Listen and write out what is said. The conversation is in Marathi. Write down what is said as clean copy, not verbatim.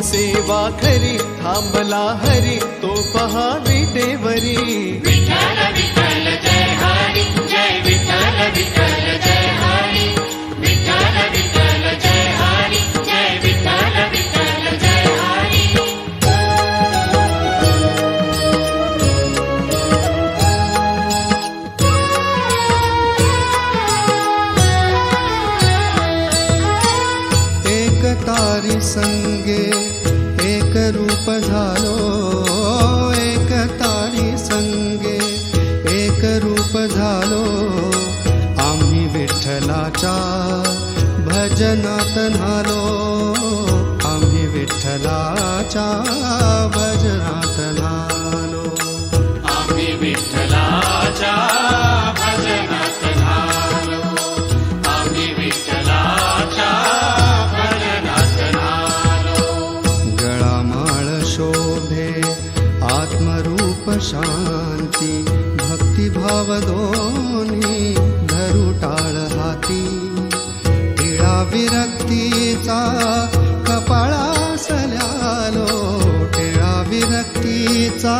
सेवा खरी थांबला हरी तो पहा विटेवरी. विठ्ठल विठ्ठल जय हरी जय विठ्ठल विठ्ठल जय हरी विठ्ठल विठ्ठल जय हरी जय विठ्ठल विठ्ठल जय हरी. एक तारी संगे एक रूप झालो, एक तारी संगे एक रूप झालो. आम्ही विठ्ठलाच्या भजनात न्हालो, आम्ही विठ्ठलाच्या भजनात न्हालो. आम्ही विठ्ठलाच्या भजनात झालो, आम्ही विठ्ठलाच्या भजनात झालो. गळामाळ शोभे आत्मरूप शांती, भक्तिभाव दोन्ही धरू टाळ हाती. टिळा विरक्तीचा कपाळास ल्यालो, टिळा विरक्तीचा